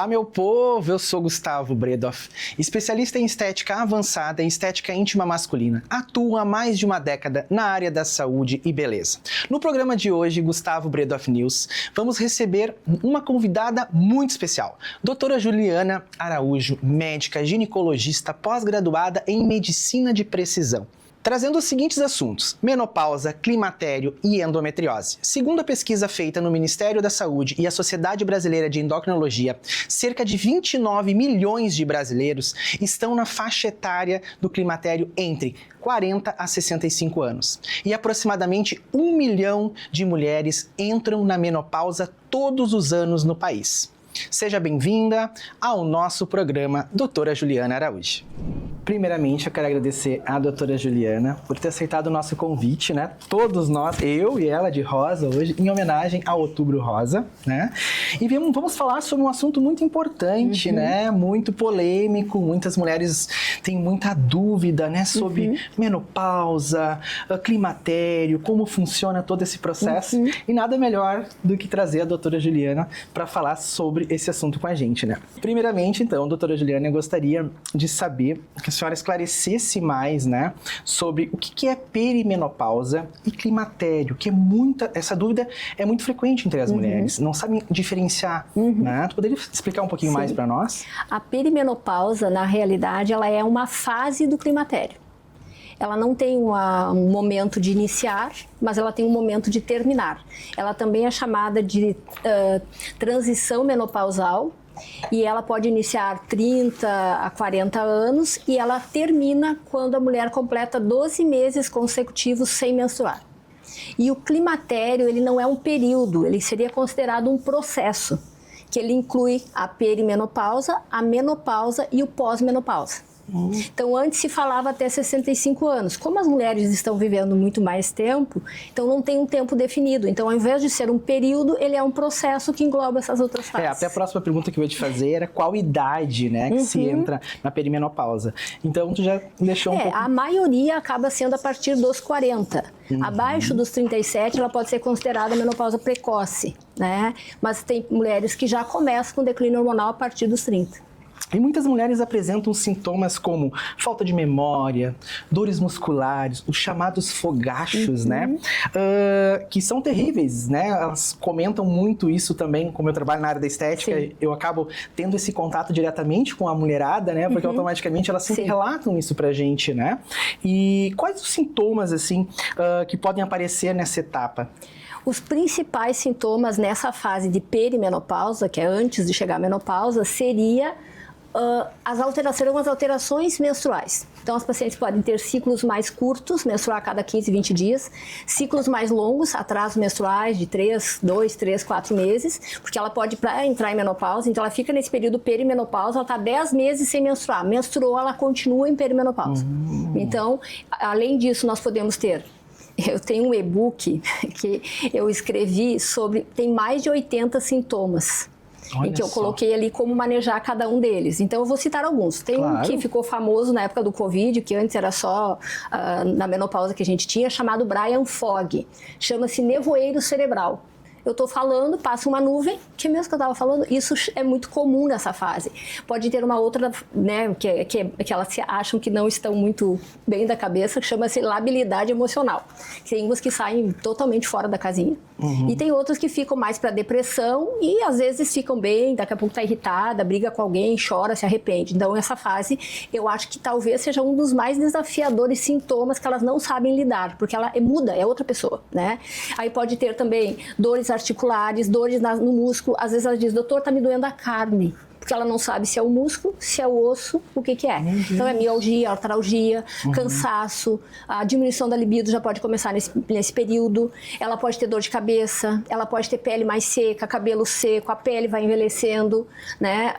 Olá, meu povo! Eu sou Gustavo Bredoff, especialista em estética avançada e estética íntima masculina. Atuo há mais de uma década na área da saúde e beleza. No programa de hoje, Gustavo Bredoff News, vamos receber uma convidada muito especial, doutora Juliana Araújo, médica ginecologista pós-graduada em medicina de precisão, trazendo os seguintes assuntos: menopausa, climatério e endometriose. Segundo a pesquisa feita no Ministério da Saúde e a Sociedade Brasileira de Endocrinologia, cerca de 29 milhões de brasileiros estão na faixa etária do climatério entre 40 a 65 anos. E aproximadamente 1 milhão de mulheres entram na menopausa todos os anos no país. Seja bem-vinda ao nosso programa, doutora Juliana Araújo. Primeiramente, eu quero agradecer à doutora Juliana por ter aceitado o nosso convite, né? Todos nós, eu e ela de rosa hoje, em homenagem ao Outubro Rosa, né? E vamos falar sobre um assunto muito importante, né? Muito polêmico, muitas mulheres têm muita dúvida, né? Sobre menopausa, climatério, como funciona todo esse processo. E nada melhor do que trazer a doutora Juliana para falar sobre esse assunto com a gente, né? Primeiramente, então, doutora Juliana, eu gostaria de saber que a senhora esclarecesse mais, né, sobre o que é perimenopausa e climatério, que essa dúvida é muito frequente entre as mulheres, não sabem diferenciar, né? Tu poderia explicar um pouquinho mais para nós? A perimenopausa, na realidade, ela é uma fase do climatério. Ela não tem um momento de iniciar, mas ela tem um momento de terminar. Ela também é chamada de transição menopausal, e ela pode iniciar 30 a 40 anos e ela termina quando a mulher completa 12 meses consecutivos sem menstruar. E o climatério, ele não é um período, ele seria considerado um processo, que ele inclui a perimenopausa, a menopausa e o pós-menopausa. Então, antes se falava até 65 anos. Como as mulheres estão vivendo muito mais tempo, então não tem um tempo definido. Então, ao invés de ser um período, ele é um processo que engloba essas outras fases. Até a próxima pergunta que eu ia te fazer era qual idade, né, que se entra na perimenopausa. Então, tu já deixou um pouco... A maioria acaba sendo a partir dos 40. Abaixo dos 37, ela pode ser considerada menopausa precoce, né? Mas tem mulheres que já começam com declínio hormonal a partir dos 30. E muitas mulheres apresentam sintomas como falta de memória, dores musculares, os chamados fogachos, né? Que são terríveis, né? Elas comentam muito isso também, como eu trabalho na área da estética, eu acabo tendo esse contato diretamente com a mulherada, né? Porque automaticamente elas sempre relatam isso pra gente, né? E quais os sintomas, assim, que podem aparecer nessa etapa? Os principais sintomas nessa fase de perimenopausa, que é antes de chegar à menopausa, seria... serão as alterações menstruais. Então, as pacientes podem ter ciclos mais curtos, menstruar a cada 15, 20 dias, ciclos mais longos, atrasos menstruais de 2, 3, 4 meses, porque ela pode entrar em menopausa, então ela fica nesse período perimenopausa, ela está 10 meses sem menstruar. Menstruou, ela continua em perimenopausa. Então, além disso, nós podemos ter... Eu tenho um e-book que eu escrevi sobre... Tem mais de 80 sintomas. Olha em que eu só. Coloquei ali como manejar cada um deles. Então, eu vou citar alguns. Tem um que ficou famoso na época do Covid, que antes era só na menopausa que a gente tinha, chamado Brain Fog. Chama-se nevoeiro cerebral. Eu estou falando, passa uma nuvem, que mesmo que eu estava falando, isso é muito comum nessa fase. Pode ter uma outra, né, que elas acham que não estão muito bem da cabeça, que chama-se labilidade emocional. Tem umas que saem totalmente fora da casinha. E tem outras que ficam mais para depressão e às vezes ficam bem, daqui a pouco está irritada, briga com alguém, chora, se arrepende. Então, essa fase, eu acho que talvez seja um dos mais desafiadores sintomas que elas não sabem lidar, porque ela muda, é outra pessoa, né? Aí pode ter também dores articulares, dores no músculo. Às vezes ela diz, doutor, tá me doendo a carne. Porque ela não sabe se é o músculo, se é o osso, o que é. Então é mialgia, artralgia, cansaço, a diminuição da libido já pode começar nesse período. Ela pode ter dor de cabeça, ela pode ter pele mais seca, cabelo seco, a pele vai envelhecendo, né?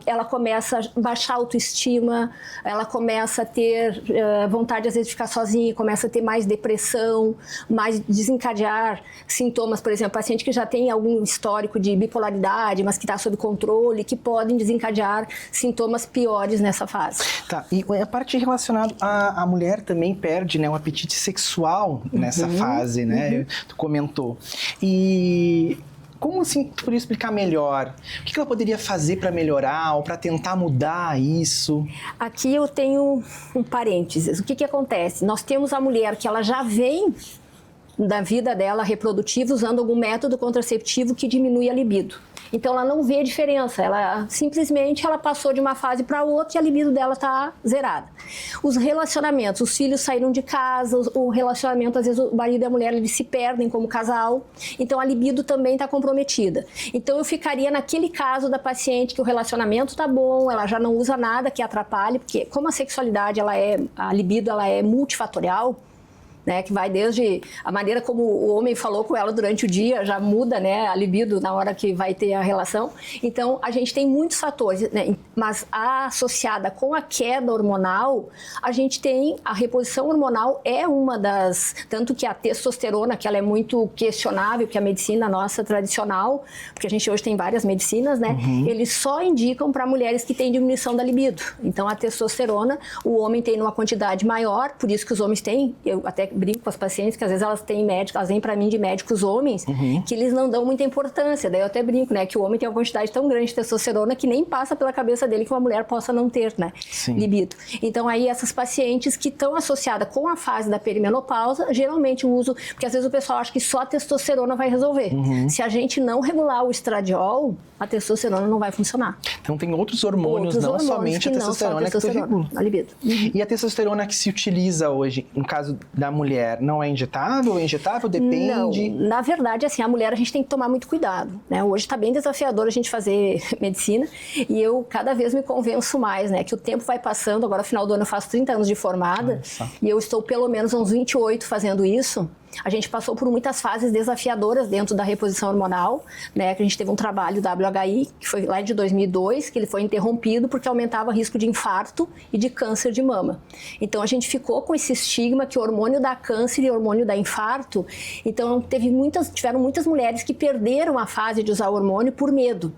Ela começa a baixar a autoestima, ela começa a ter vontade às vezes de ficar sozinha, começa a ter mais depressão, mais desencadear sintomas, por exemplo, paciente que já tem algum histórico de bipolaridade, mas que está sob controle, que podem desencadear sintomas piores nessa fase. Tá, e a parte relacionada à mulher também perde, né, o apetite sexual nessa fase, né? Tu comentou. E como assim, tu poderia explicar melhor? O que ela poderia fazer para melhorar ou para tentar mudar isso? Aqui eu tenho um parênteses. O que acontece? Nós temos a mulher que ela já vem da vida dela reprodutiva usando algum método contraceptivo que diminui a libido. Então ela não vê a diferença, ela simplesmente passou de uma fase para outra e a libido dela está zerada. Os relacionamentos, os filhos saíram de casa, o relacionamento, às vezes o marido e a mulher eles se perdem como casal, então a libido também está comprometida. Então eu ficaria naquele caso da paciente que o relacionamento está bom, ela já não usa nada que atrapalhe, porque como a sexualidade, a libido ela é multifatorial, né, que vai desde a maneira como o homem falou com ela durante o dia, já muda, né, a libido na hora que vai ter a relação. Então, a gente tem muitos fatores, né, mas associada com a queda hormonal, a gente tem a reposição hormonal é uma das, tanto que a testosterona, que ela é muito questionável, que a medicina nossa tradicional, porque a gente hoje tem várias medicinas, né, eles só indicam para mulheres que têm diminuição da libido. Então, a testosterona, o homem tem numa quantidade maior, por isso que os homens têm, eu até brinco com as pacientes que às vezes elas têm médicos, elas vêm para mim de médicos homens, que eles não dão muita importância. Daí eu até brinco, né, que o homem tem uma quantidade tão grande de testosterona que nem passa pela cabeça dele que uma mulher possa não ter, né, libido. Então aí essas pacientes que estão associadas com a fase da perimenopausa, geralmente o uso, porque às vezes o pessoal acha que só a testosterona vai resolver. Se a gente não regular o estradiol, a testosterona não vai funcionar. Então tem outros hormônios, não somente a testosterona que tu regula. A libido. E a testosterona que se utiliza hoje, no caso da mulher, não é injetável? É injetável? Depende? Não, na verdade, assim, a mulher a gente tem que tomar muito cuidado, né? Hoje está bem desafiador a gente fazer medicina e eu cada vez me convenço mais, né? Que o tempo vai passando, agora no final do ano eu faço 30 anos de formada e eu estou pelo menos uns 28 fazendo isso. A gente passou por muitas fases desafiadoras dentro da reposição hormonal, né? Que a gente teve um trabalho WHI, que foi lá de 2002, que ele foi interrompido porque aumentava o risco de infarto e de câncer de mama. Então a gente ficou com esse estigma que o hormônio dá câncer e o hormônio dá infarto. Então tiveram muitas mulheres que perderam a fase de usar o hormônio por medo.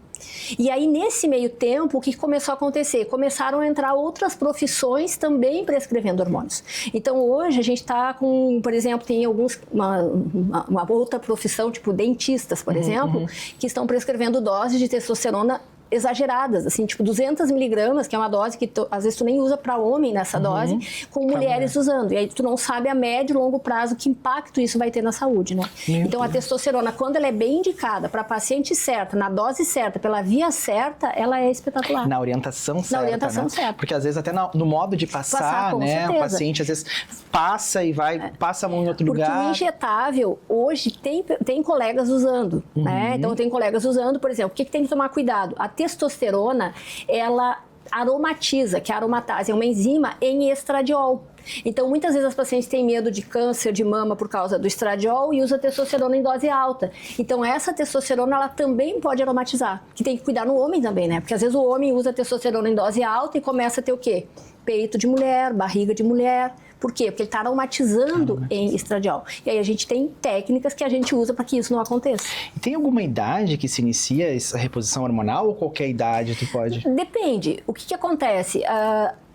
E aí, nesse meio tempo, o que começou a acontecer? Começaram a entrar outras profissões também prescrevendo hormônios. Então, hoje, a gente está com, por exemplo, tem uma outra profissão, tipo dentistas, por exemplo, que estão prescrevendo doses de testosterona exageradas, assim, tipo 200 miligramas, que é uma dose que às vezes tu nem usa para homem nessa dose, com mulheres usando. E aí tu não sabe a médio e longo prazo que impacto isso vai ter na saúde, né? Então a testosterona, quando ela é bem indicada para paciente certa, na dose certa, pela via certa, ela é espetacular. Na orientação certa, na orientação certa. Porque às vezes até no modo de passar, né? Certeza. O paciente às vezes passa e passa a mão em outro lugar. Porque o injetável, hoje, tem colegas usando, né? Então tem colegas usando, por exemplo, o que tem que tomar cuidado? A testosterona, ela aromatiza, que a aromatase é uma enzima em estradiol. Então, muitas vezes as pacientes têm medo de câncer de mama por causa do estradiol e usa testosterona em dose alta. Então, essa testosterona, ela também pode aromatizar, que tem que cuidar no homem também, né? Porque às vezes o homem usa testosterona em dose alta e começa a ter o quê? Peito de mulher, barriga de mulher. Por quê? Porque ele está aromatizando em estradiol. E aí a gente tem técnicas que a gente usa para que isso não aconteça. E tem alguma idade que se inicia essa reposição hormonal ou qualquer idade tu pode? Depende. O que acontece?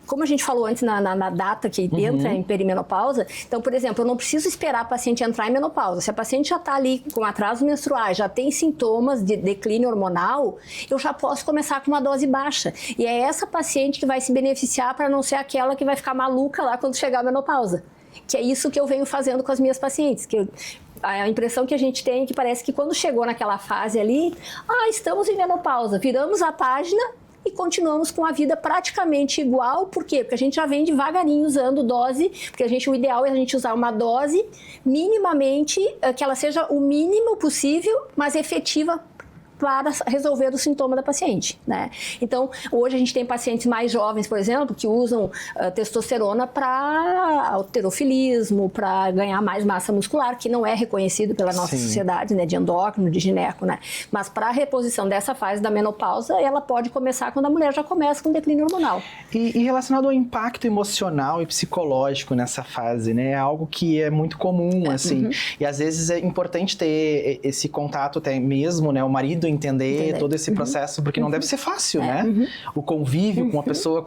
Como a gente falou antes na data que entra em perimenopausa, então, por exemplo, eu não preciso esperar a paciente entrar em menopausa. Se a paciente já está ali com atrasos menstruais, já tem sintomas de declínio hormonal, eu já posso começar com uma dose baixa. E é essa paciente que vai se beneficiar para não ser aquela que vai ficar maluca lá quando chegar a menopausa. Que é isso que eu venho fazendo com as minhas pacientes. A impressão que a gente tem é que parece que quando chegou naquela fase ali, estamos em menopausa, viramos a página e continuamos com a vida praticamente igual. Por quê? Porque a gente já vem devagarinho usando dose, porque o ideal é a gente usar uma dose minimamente, que ela seja o mínimo possível, mas efetiva para resolver o sintoma da paciente, né? Então, hoje a gente tem pacientes mais jovens, por exemplo, que usam testosterona para halterofilismo, para ganhar mais massa muscular, que não é reconhecido pela nossa sociedade, né, de endócrino, de gineco, né? Mas para a reposição dessa fase da menopausa, ela pode começar quando a mulher já começa com declínio hormonal. E relacionado ao impacto emocional e psicológico nessa fase, né? É algo que é muito comum, assim. E às vezes é importante ter esse contato até mesmo, né? O marido entender todo esse processo, porque não deve ser fácil, né? O convívio com uma pessoa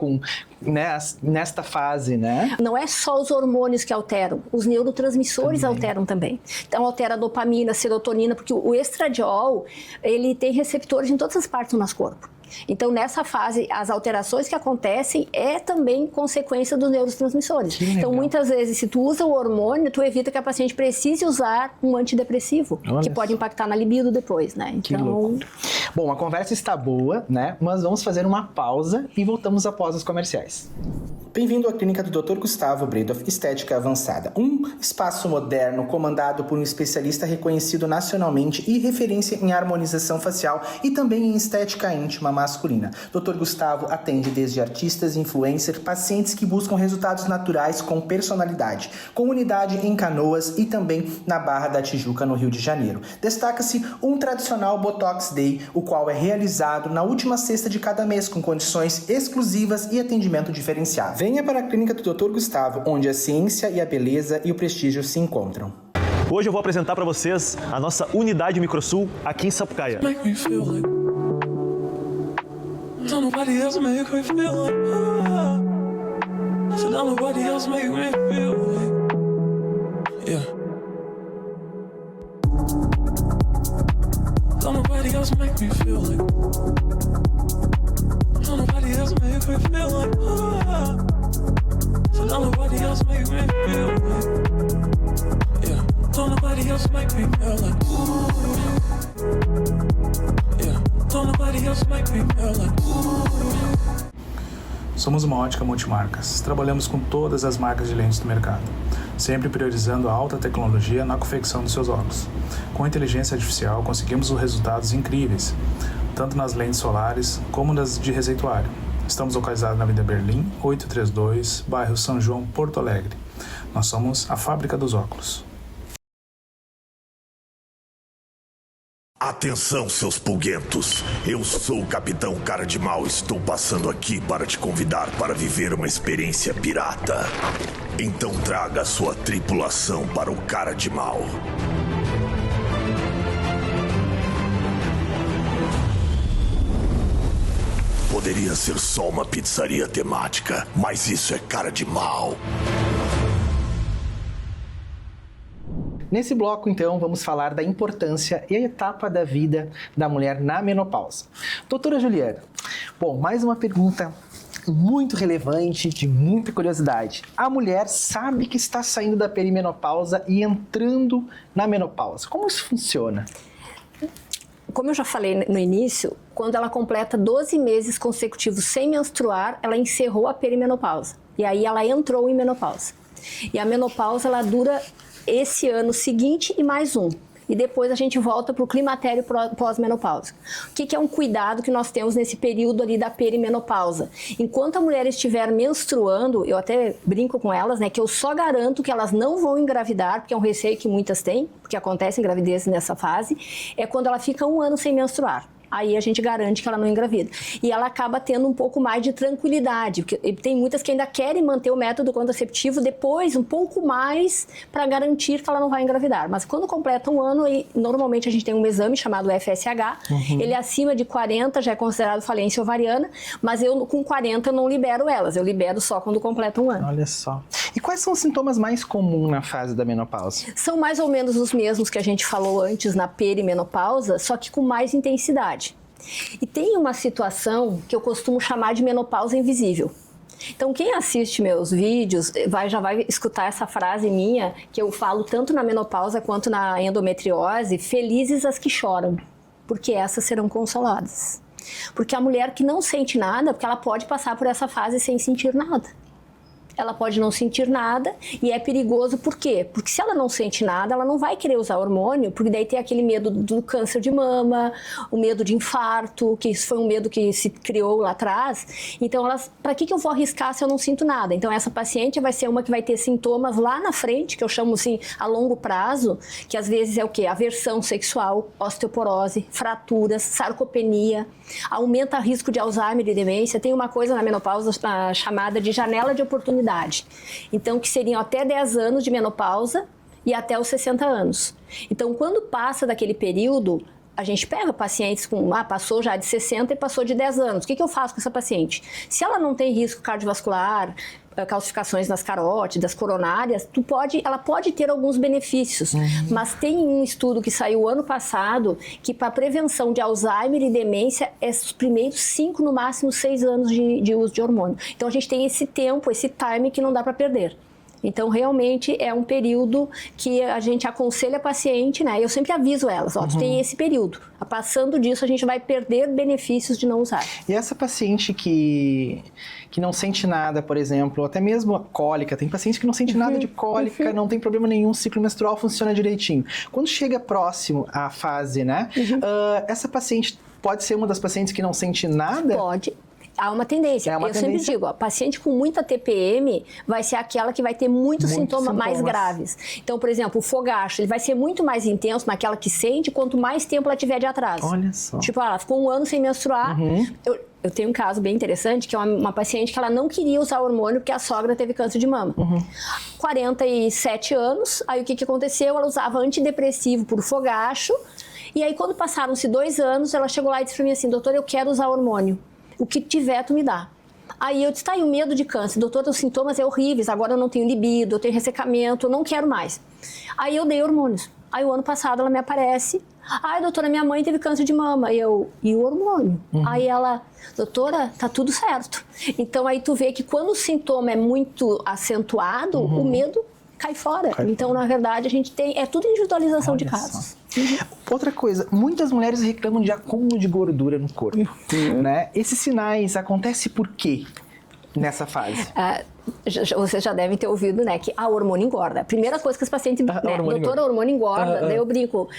né, nesta fase, né? Não é só os hormônios que alteram, os neurotransmissores alteram também. Então altera a dopamina, a serotonina, porque o estradiol, ele tem receptores em todas as partes do nosso corpo. Então, nessa fase, as alterações que acontecem é também consequência dos neurotransmissores. Então, muitas vezes, se tu usa o hormônio, tu evita que a paciente precise usar um antidepressivo, que pode impactar na libido depois, né? Então... Que loucura. Bom, a conversa está boa, né? Mas vamos fazer uma pausa e voltamos após os comerciais. Bem-vindo à clínica do Dr. Gustavo Bredoff Estética Avançada, um espaço moderno comandado por um especialista reconhecido nacionalmente e referência em harmonização facial e também em estética íntima masculina. Dr. Gustavo atende desde artistas, influencers, pacientes que buscam resultados naturais com personalidade, com unidade em Canoas e também na Barra da Tijuca, no Rio de Janeiro. Destaca-se um tradicional Botox Day, o qual é realizado na última sexta de cada mês com condições exclusivas e atendimento diferenciado. Venha para a clínica do Dr. Gustavo, onde a ciência e a beleza e o prestígio se encontram. Hoje eu vou apresentar para vocês a nossa unidade Microsul aqui em Sapucaia. Somos uma ótica multimarcas. Trabalhamos com todas as marcas de lentes do mercado, sempre priorizando a alta tecnologia na confecção dos seus óculos. Com inteligência artificial, conseguimos resultados incríveis, tanto nas lentes solares como nas de receituário. Estamos localizados na Avenida Berlim, 832, bairro São João, Porto Alegre. Nós somos a fábrica dos óculos. Atenção, seus pulguentos. Eu sou o Capitão Cara de Mal. Estou passando aqui para te convidar para viver uma experiência pirata. Então traga a sua tripulação para o Cara de Mal. Poderia ser só uma pizzaria temática, mas isso é Cara de Mal. Nesse bloco, então, vamos falar da importância e a etapa da vida da mulher na menopausa. Doutora Juliana, bom, mais uma pergunta muito relevante, de muita curiosidade. A mulher sabe que está saindo da perimenopausa e entrando na menopausa. Como isso funciona? Como eu já falei no início, quando ela completa 12 meses consecutivos sem menstruar, ela encerrou a perimenopausa. E aí ela entrou em menopausa. E a menopausa, ela dura esse ano seguinte e mais um. E depois a gente volta para o climatério pós-menopausa. O que é um cuidado que nós temos nesse período ali da perimenopausa? Enquanto a mulher estiver menstruando, eu até brinco com elas, né, que eu só garanto que elas não vão engravidar, porque é um receio que muitas têm, porque acontece gravidez nessa fase, é quando ela fica um ano sem menstruar. Aí a gente garante que ela não engravida. E ela acaba tendo um pouco mais de tranquilidade, porque tem muitas que ainda querem manter o método contraceptivo depois, um pouco mais, para garantir que ela não vai engravidar. Mas quando completa um ano, normalmente a gente tem um exame chamado FSH, ele acima de 40 já é considerado falência ovariana, mas eu com 40 eu não libero elas, eu libero só quando completa um ano. Olha só. E quais são os sintomas mais comuns na fase da menopausa? São mais ou menos os mesmos que a gente falou antes na perimenopausa, só que com mais intensidade. E tem uma situação que eu costumo chamar de menopausa invisível. Então, quem assiste meus vídeos já vai escutar essa frase minha, que eu falo tanto na menopausa quanto na endometriose: felizes as que choram, porque essas serão consoladas. Porque a mulher que não sente nada, porque ela pode passar por essa fase sem sentir nada. Ela pode não sentir nada e é perigoso, por quê? Porque se ela não sente nada, ela não vai querer usar hormônio, porque daí tem aquele medo do câncer de mama, o medo de infarto, que isso foi um medo que se criou lá atrás. Então, para que eu vou arriscar se eu não sinto nada? Então, essa paciente vai ser uma que vai ter sintomas lá na frente, que eu chamo assim, a longo prazo, que às vezes é o quê? Aversão sexual, osteoporose, fraturas, sarcopenia, aumenta o risco de Alzheimer e demência. Tem uma coisa na menopausa chamada de janela de oportunidade. Então, que seriam até 10 anos de menopausa e até os 60 anos. Então, quando passa daquele período, a gente pega pacientes com, passou já de 60 e passou de 10 anos. O que eu faço com essa paciente? Se ela não tem risco cardiovascular, calcificações nas carótidas, coronárias, ela pode ter alguns benefícios. Mas tem um estudo que saiu ano passado que para prevenção de Alzheimer e demência é os primeiros 5, no máximo 6 anos de uso de hormônio. Então a gente tem esse tempo, esse time que não dá para perder. Então, realmente, é um período que a gente aconselha a paciente, né? Eu sempre aviso elas, tu tem esse período. Passando disso, a gente vai perder benefícios de não usar. E essa paciente que não sente nada, por exemplo, até mesmo a cólica, tem paciente que não sente nada de cólica, não tem problema nenhum, o ciclo menstrual funciona direitinho. Quando chega próximo à fase, né? Essa paciente pode ser uma das pacientes que não sente nada? Pode. Há uma tendência. Sempre digo, a paciente com muita TPM vai ser aquela que vai ter muitos sintomas mais graves. Então, por exemplo, o fogacho, ele vai ser muito mais intenso naquela que sente, quanto mais tempo ela tiver de atraso. Olha só. Tipo, ela ficou 1 ano sem menstruar. Eu tenho um caso bem interessante, que é uma paciente que ela não queria usar hormônio porque a sogra teve câncer de mama. 47 anos, aí o que aconteceu? Ela usava antidepressivo por fogacho, e aí quando passaram-se 2 anos, ela chegou lá e disse pra mim assim, doutora, eu quero usar hormônio. O que tiver, tu me dá. Aí eu disse, tá, e o medo de câncer? Doutor, os sintomas são horríveis, agora eu não tenho libido, eu tenho ressecamento, eu não quero mais. Aí eu dei hormônios. Aí o ano passado ela me aparece, ai, doutora, minha mãe teve câncer de mama. E o hormônio? Aí ela, doutora, tá tudo certo. Então aí tu vê que quando o sintoma é muito acentuado, o medo cai fora. Então, na verdade, a gente tem, é tudo individualização de casos. Outra coisa, muitas mulheres reclamam de acúmulo de gordura no corpo, né? Esses sinais acontecem por quê nessa fase? Vocês já devem ter ouvido, né, que a hormônio engorda. A primeira coisa que os pacientes, doutora, hormônio engorda, daí eu brinco,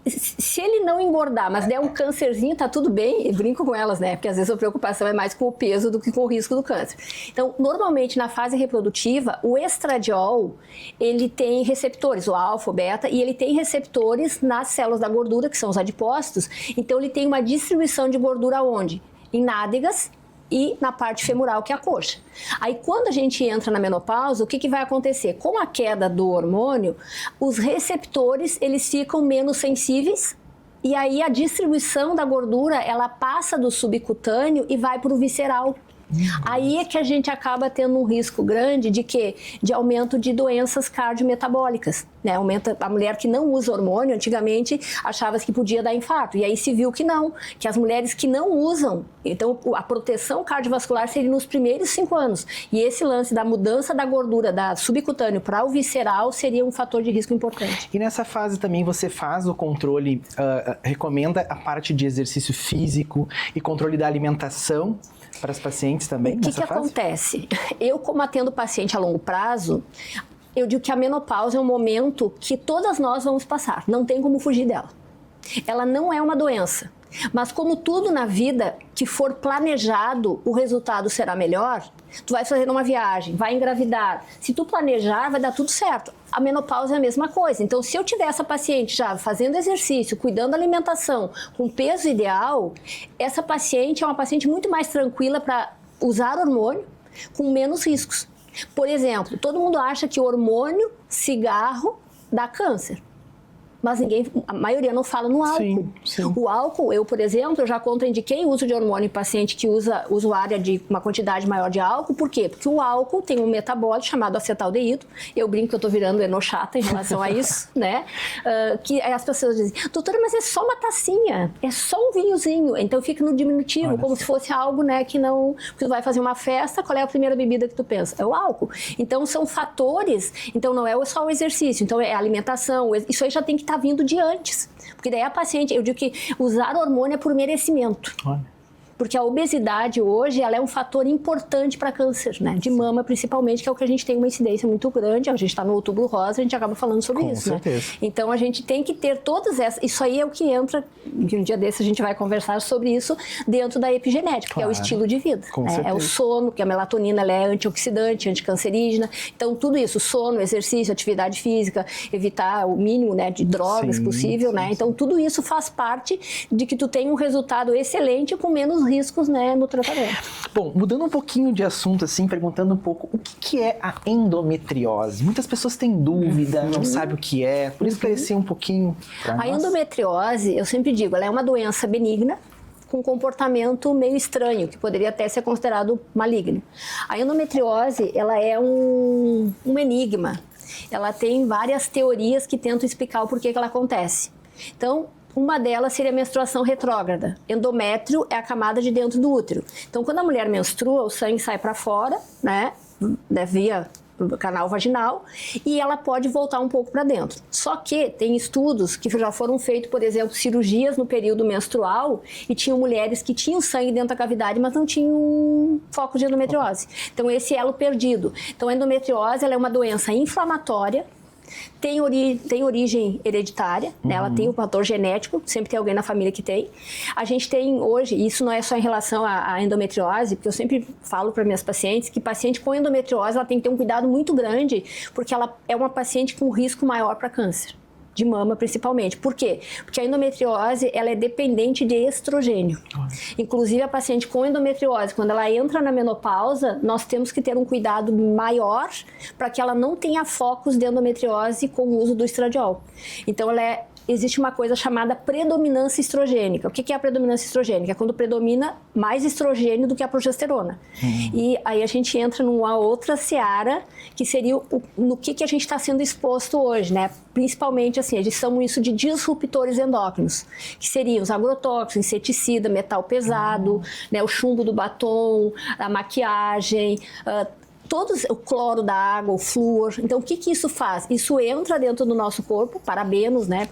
se ele não engordar, mas der um câncerzinho, tá tudo bem, eu brinco com elas, né? Porque às vezes a preocupação é mais com o peso do que com o risco do câncer. Então, normalmente na fase reprodutiva, o estradiol, ele tem receptores, o alfa, o beta, e ele tem receptores nas células da gordura, que são os adipócitos. Então, ele tem uma distribuição de gordura onde? Em nádegas e na parte femoral, que é a coxa. Aí, quando a gente entra na menopausa, o que vai acontecer? Com a queda do hormônio, os receptores, eles ficam menos sensíveis, e aí a distribuição da gordura, ela passa do subcutâneo e vai para o visceral. Aí é que a gente acaba tendo um risco grande de aumento de doenças cardiometabólicas, né? Aumenta, a mulher que não usa hormônio, antigamente achava-se que podia dar infarto, e aí se viu que não, que as mulheres que não usam, então a proteção cardiovascular seria nos primeiros 5 anos, e esse lance da mudança da gordura da subcutâneo para o visceral seria um fator de risco importante. E nessa fase também você faz o controle, recomenda a parte de exercício físico e controle da alimentação para as pacientes também? O que acontece? Eu, como atendo paciente a longo prazo, eu digo que a menopausa é um momento que todas nós vamos passar, não tem como fugir dela. Ela não é uma doença, mas como tudo na vida que for planejado, o resultado será melhor. Tu vai fazer uma viagem, vai engravidar, se tu planejar, vai dar tudo certo. A menopausa é a mesma coisa. Então, se eu tiver essa paciente já fazendo exercício, cuidando da alimentação, com peso ideal, essa paciente é uma paciente muito mais tranquila para usar hormônio, com menos riscos. Por exemplo, todo mundo acha que hormônio, cigarro, dá câncer. Mas a maioria não fala no álcool. Sim. O álcool, eu, por exemplo, eu já contraindiquei o uso de hormônio em paciente que usa usuária de uma quantidade maior de álcool. Por quê? Porque o álcool tem um metabólito chamado acetaldeído. Eu brinco que eu tô virando enochata em relação a isso, né? Que as pessoas dizem, doutora, mas é só uma tacinha, é só um vinhozinho. Então fica no diminutivo, como se fosse algo, né, que não... Porque tu vai fazer uma festa, qual é a primeira bebida que tu pensa? É o álcool. Então são fatores, então não é só o exercício, então é a alimentação, isso aí já tem que estar vindo de antes, porque daí a paciente, eu digo que usar hormônio é por merecimento. Porque a obesidade hoje, ela é um fator importante para câncer, né? De mama, principalmente, que é o que a gente tem uma incidência muito grande. A gente está no Outubro Rosa, a gente acaba falando sobre isso, certeza. Né? Então, a gente tem que ter todas essas... Isso aí é o que entra, que um dia desse a gente vai conversar sobre isso, dentro da epigenética, que é o estilo de vida. É o sono, que a melatonina ela é antioxidante, anticancerígena. Então, tudo isso, sono, exercício, atividade física, evitar o mínimo, né, de drogas possível, né? Então, tudo isso faz parte de que tu tenha um resultado excelente com menos riscos, né, no tratamento. Bom, mudando um pouquinho de assunto, assim, perguntando um pouco o que é a endometriose. Muitas pessoas têm dúvida, não sabem o que é, por esclarecer um pouquinho para nós. A endometriose, eu sempre digo, ela é uma doença benigna, com comportamento meio estranho, que poderia até ser considerado maligno. A endometriose, ela é um enigma. Ela tem várias teorias que tentam explicar o porquê que ela acontece. Então, uma delas seria a menstruação retrógrada. Endométrio é a camada de dentro do útero. Então, quando a mulher menstrua, o sangue sai para fora, né, via canal vaginal, e ela pode voltar um pouco para dentro. Só que tem estudos que já foram feitos, por exemplo, cirurgias no período menstrual, e tinham mulheres que tinham sangue dentro da cavidade, mas não tinham foco de endometriose. Então, esse elo perdido. Então, a endometriose ela é uma doença inflamatória, tem origem hereditária, né? Ela tem o fator genético, sempre tem alguém na família que tem. A gente tem hoje, e isso não é só em relação à endometriose, porque eu sempre falo para minhas pacientes que paciente com endometriose ela tem que ter um cuidado muito grande, porque ela é uma paciente com risco maior para câncer de mama, principalmente. Por quê? Porque a endometriose, ela é dependente de estrogênio. Inclusive, a paciente com endometriose, quando ela entra na menopausa, nós temos que ter um cuidado maior para que ela não tenha focos de endometriose com o uso do estradiol. Então, existe uma coisa chamada predominância estrogênica. O que é a predominância estrogênica? É quando predomina mais estrogênio do que a progesterona. E aí a gente entra numa outra seara, que seria no que a gente está sendo exposto hoje, né? Principalmente, assim, eles chamam isso de disruptores endócrinos, que seriam os agrotóxicos, inseticida, metal pesado, né, o chumbo do batom, a maquiagem, o cloro da água, o flúor. Então, o que isso faz? Isso entra dentro do nosso corpo, parabenos, né?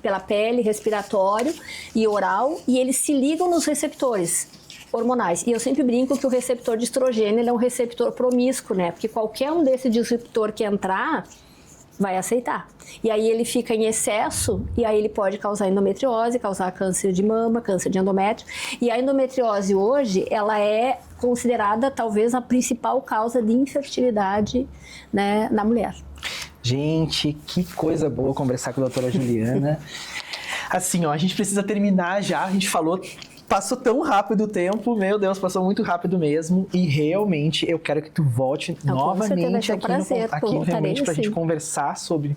Pela pele, respiratório e oral, e eles se ligam nos receptores hormonais. E eu sempre brinco que o receptor de estrogênio ele é um receptor promíscuo, né? Porque qualquer um desse disruptor que entrar, vai aceitar. E aí ele fica em excesso, e aí ele pode causar endometriose, causar câncer de mama, câncer de endométrio. E a endometriose hoje, ela é considerada talvez a principal causa de infertilidade, né, na mulher. Gente, que coisa boa conversar com a doutora Juliana. Assim, ó, a gente precisa terminar já, a gente falou... Passou tão rápido o tempo, meu Deus, passou muito rápido mesmo. E realmente eu quero que tu volte novamente aqui realmente pra gente conversar sobre,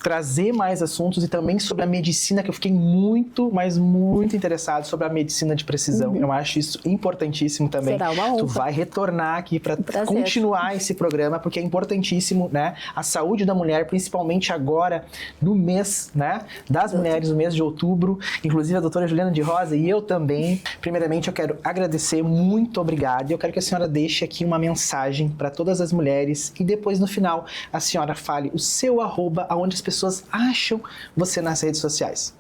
trazer mais assuntos e também sobre a medicina, que eu fiquei muito, mas muito interessado sobre a medicina de precisão. Eu acho isso importantíssimo também. Será uma honra. Tu vai retornar aqui para continuar esse programa, porque é importantíssimo, né? A saúde da mulher, principalmente agora no mês, né? Das mulheres, no mês de outubro. Inclusive a doutora Juliana de Rosa e eu também. Primeiramente, eu quero agradecer, muito obrigado. E eu quero que a senhora deixe aqui uma mensagem para todas as mulheres e depois, no final, a senhora fale o seu @ aonde as pessoas acham você nas redes sociais.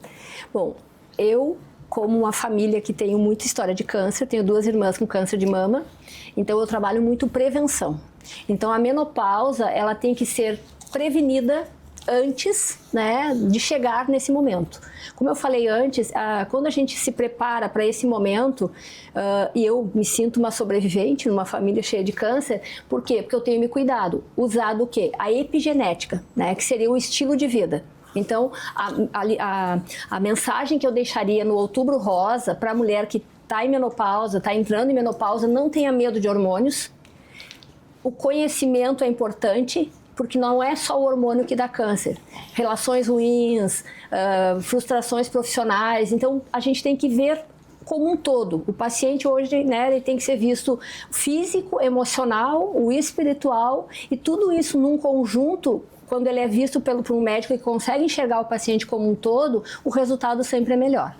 Bom, eu, como uma família que tenho muita história de câncer, tenho 2 irmãs com câncer de mama, então eu trabalho muito prevenção. Então, a menopausa, ela tem que ser prevenida antes, né, de chegar nesse momento. Como eu falei antes, quando a gente se prepara para esse momento, e eu me sinto uma sobrevivente numa família cheia de câncer, por quê? Porque eu tenho me cuidado, usado o quê? A epigenética, né, que seria o estilo de vida. Então, a mensagem que eu deixaria no Outubro Rosa para a mulher que está em menopausa, está entrando em menopausa, não tenha medo de hormônios. O conhecimento é importante, porque não é só o hormônio que dá câncer. Relações ruins, frustrações profissionais. Então, a gente tem que ver como um todo. O paciente hoje, né, ele tem que ser visto físico, emocional, o espiritual, e tudo isso num conjunto, quando ele é visto por um médico que consegue enxergar o paciente como um todo, o resultado sempre é melhor.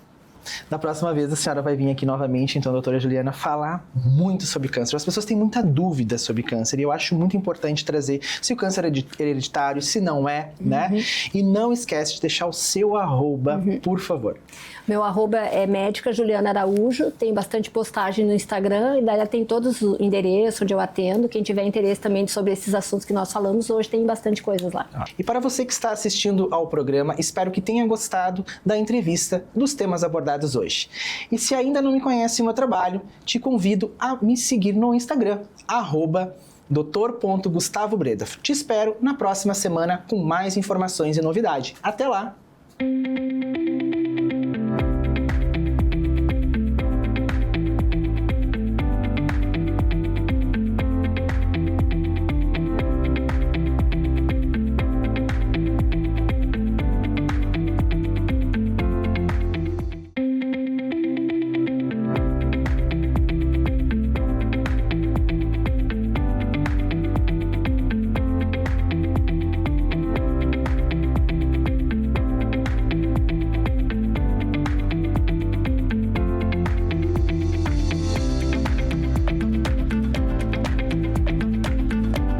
Da próxima vez a senhora vai vir aqui novamente, então, doutora Juliana, falar muito sobre câncer. As pessoas têm muita dúvida sobre câncer e eu acho muito importante trazer se o câncer é hereditário, se não é, né? E não esquece de deixar o seu @ por favor. Meu @ é médica Juliana Araújo, tem bastante postagem no Instagram e daí tem todos os endereços onde eu atendo. Quem tiver interesse também sobre esses assuntos que nós falamos hoje, tem bastante coisas lá. E para você que está assistindo ao programa, espero que tenha gostado da entrevista, dos temas abordados hoje. E se ainda não me conhece o meu trabalho, te convido a me seguir no Instagram, @dr.gustavobreda. Te espero na próxima semana com mais informações e novidade. Até lá!